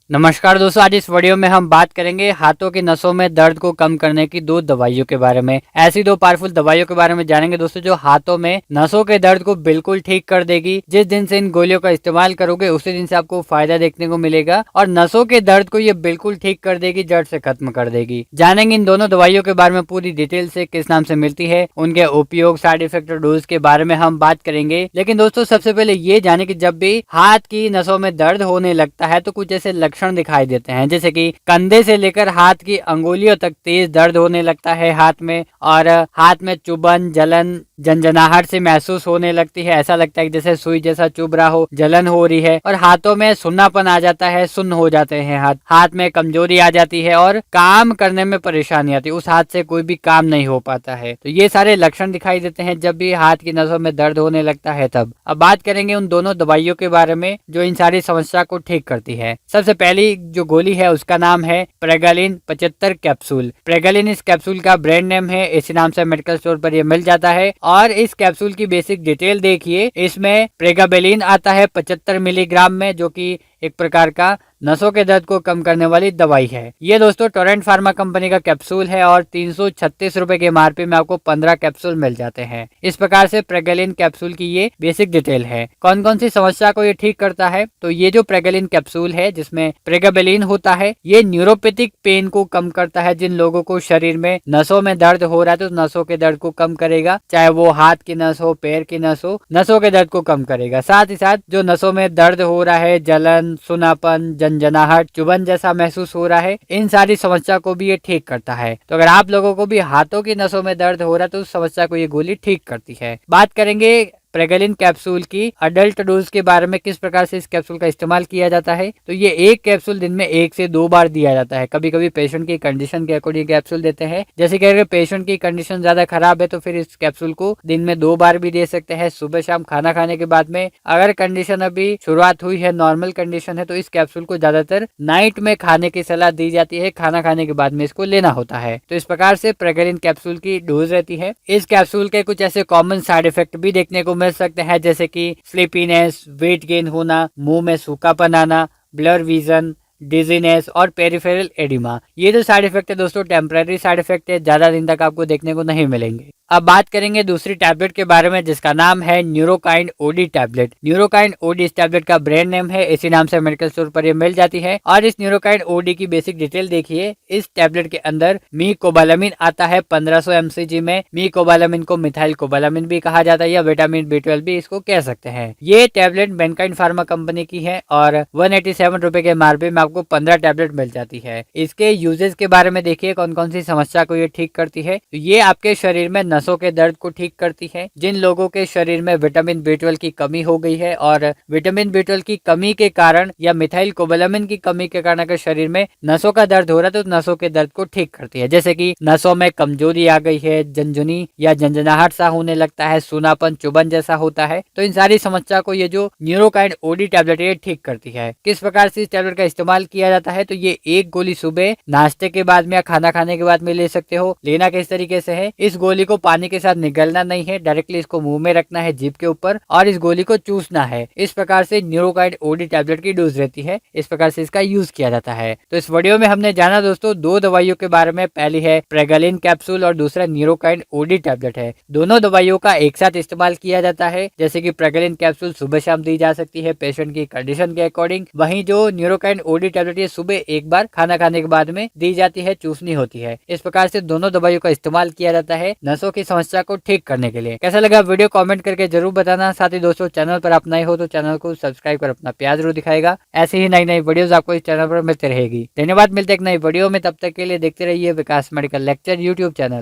नमस्कार दोस्तों, आज इस वीडियो में हम बात करेंगे हाथों की नसों में दर्द को कम करने की दो दवाइयों के बारे में। ऐसी दो पावरफुल दवाइयों के बारे में जानेंगे दोस्तों, जो हाथों में नसों के दर्द को बिल्कुल ठीक कर देगी। जिस दिन से इन गोलियों का इस्तेमाल करोगे उसी दिन से आपको फायदा देखने को मिलेगा और नसों के दर्द को ये बिल्कुल ठीक कर देगी, जड़ से खत्म कर देगी। जानेंगे इन दोनों दवाइयों के बारे में पूरी डिटेल से, किस नाम से मिलती है, उनके उपयोग, साइड इफेक्ट और डोज के बारे में हम बात करेंगे। लेकिन दोस्तों सबसे पहले ये जाने कि जब भी हाथ की नसों में दर्द होने लगता है तो कुछ ऐसे लक्षण दिखाई देते हैं, जैसे कि कंधे से लेकर हाथ की अंगुलियों तक तेज दर्द होने लगता है हाथ में, और हाथ में चुभन, जलन, झंझनाहट से महसूस होने लगती है। ऐसा लगता है कि जैसे सुई जैसा चुभ रहा हो, जलन हो रही है, और हाथों में सुन्नापन आ जाता है, सुन्न हो जाते हैं हाथ में कमजोरी आ जाती है और काम करने में परेशानी आती है। उस हाथ से कोई भी काम नहीं हो पाता है। तो ये सारे लक्षण दिखाई देते हैं जब भी हाथ की नसों में दर्द होने लगता है तब। अब बात करेंगे उन दोनों दवाइयों के बारे में जो इन सारी समस्या को ठीक करती है। सबसे पहली जो गोली है उसका नाम है प्रेगालिन 75 कैप्सूल। प्रेगालिन इस कैप्सूल का ब्रांड नेम है, इसी नाम से मेडिकल स्टोर पर ये मिल जाता है। और इस कैप्सूल की बेसिक डिटेल देखिए, इसमें प्रेगाबेलिन आता है 75 मिलीग्राम में, जो कि एक प्रकार का नसों के दर्द को कम करने वाली दवाई है। ये दोस्तों टोरेंट फार्मा कंपनी का कैप्सूल है और 336 रुपए के एमआरपी में आपको 15 कैप्सूल मिल जाते हैं। इस प्रकार से प्रेगालिन कैप्सूल की ये बेसिक डिटेल है। कौन कौन सी समस्या को ये ठीक करता है, तो ये जो प्रेगालिन कैप्सूल है जिसमें प्रेगाबेलिन होता है, ये न्यूरोपैथिक पेन को कम करता है। जिन लोगों को शरीर में नसों में दर्द हो रहा है तो नसों के दर्द को कम करेगा, चाहे वो हाथ की नस हो, पैर की नस हो, नसों के दर्द को कम करेगा। साथ ही साथ जो नसों में दर्द हो रहा है, जलन, सुनापन, झंझनाहट, चुभन जैसा महसूस हो रहा है, इन सारी समस्या को भी ये ठीक करता है। तो अगर आप लोगों को भी हाथों की नसों में दर्द हो रहा है तो उस समस्या को ये गोली ठीक करती है। बात करेंगे प्रेगालिन कैप्सूल की अडल्ट डोज के बारे में, किस प्रकार से इस कैप्सूल का इस्तेमाल किया जाता है। तो ये एक कैप्सूल दिन में 1 से 2 बार दिया जाता है। कभी कभी पेशेंट की कंडीशन के अकॉर्डिंग कैप्सूल देते हैं। जैसे कि अगर पेशेंट की कंडीशन ज्यादा खराब है तो फिर इस कैप्सूल को दिन में 2 बार भी दे सकते हैं, सुबह शाम खाना खाने के बाद में। अगर कंडीशन अभी शुरुआत हुई है, नॉर्मल कंडीशन है, तो इस कैप्सूल को ज्यादातर नाइट में खाने की सलाह दी जाती है, खाना खाने के बाद में इसको लेना होता है। तो इस प्रकार से प्रेगालिन कैप्सूल की डोज रहती है। इस कैप्सूल के कुछ ऐसे कॉमन साइड इफेक्ट भी देखने को मिल सकते हैं, जैसे कि स्लीपीनेस, वेट गेन होना, मुंह में सूखापन आना, ब्लर विजन, डिजीनेस और पेरिफेरल एडिमा। ये जो साइड इफेक्ट है दोस्तों टेम्पररी साइड इफेक्ट है, ज्यादा दिन तक आपको देखने को नहीं मिलेंगे। अब बात करेंगे दूसरी टैबलेट के बारे में जिसका नाम है Neurokind OD tablet. Neurokind OD इस टैबलेट का ब्रांड नेम है, इसी नाम से मेडिकल स्टोर पर ये मिल जाती है। और इस न्यूरोकाइंड ओडी की बेसिक डिटेल देखिए, इस टैबलेट के अंदर मीकोबालामिन आता है 1500 mcg में। मीकोबालामिन को मिथाइल कोबालामिन भी कहा जाता है या विटामिन B12 भी इसको कह सकते हैं। ये टैबलेट मैनकाइंड फार्मा कंपनी की है और 187 रुपए के एमआरपी में आपको 15 टैबलेट मिल जाती है। इसके यूजेस के बारे में देखिए, कौन कौन सी समस्या को ये ठीक करती है। तो ये आपके शरीर में नसों के दर्द को ठीक करती है। जिन लोगों के शरीर में विटामिन B12 की कमी हो गई है और विटामिन B12 की कमी के कारण या मिथाइल कोबालामिन की कमी के कारण अगर शरीर में नसों का दर्द हो रहा है तो नसों के दर्द को ठीक करती है। जैसे कि नसों में कमजोरी आ गई है, झंझनी या झंझनाहट सा होने लगता है, सूनापन, चुभन जैसा होता है, तो इन सारी समस्या को ये जो न्यूरोकाइंड ओडी टैबलेट ये ठीक करती है। किस प्रकार से इस टैबलेट का इस्तेमाल किया जाता है, तो ये एक गोली सुबह नाश्ते के बाद में या खाना खाने के बाद में ले सकते हो। लेना किस तरीके से है, इस गोली को पानी के साथ निगलना नहीं है, डायरेक्टली इसको मुंह में रखना है जीभ के ऊपर और इस गोली को चूसना है। इस प्रकार से न्यूरोकाइंड ओडी टैबलेट की डोज रहती है। इस प्रकार से इसका यूज किया जाता है। तो इस वीडियो में हमने जाना दोस्तों दो दवाइयों के बारे में। पहली है प्रेगालिन कैप्सूल और दूसरा न्यूरोकाइंड ओडी टैबलेट है। दोनों दवाइयों का एक साथ इस्तेमाल किया जाता है। जैसे कि प्रेगालिन कैप्सूल सुबह शाम दी जा सकती है पेशेंट की कंडीशन के अकॉर्डिंग, वहीं जो न्यूरोकाइंड ओडी टैबलेट ये सुबह एक बार खाना खाने के बाद में दी जाती है, चूसनी होती है। इस प्रकार से दोनों दवाइयों का इस्तेमाल किया जाता है नसों की समस्या को ठीक करने के लिए। कैसा लगा वीडियो कमेंट करके जरूर बताना। साथ ही दोस्तों चैनल पर आप नए हो तो चैनल को सब्सक्राइब कर अपना प्यार जरूर दिखाएगा। ऐसे ही नई नई वीडियोस आपको इस चैनल पर मिलती रहेगी। धन्यवाद, मिलते एक नई वीडियो में, तब तक के लिए देखते रहिए विकास मेडिकल लेक्चर यूट्यूब चैनल।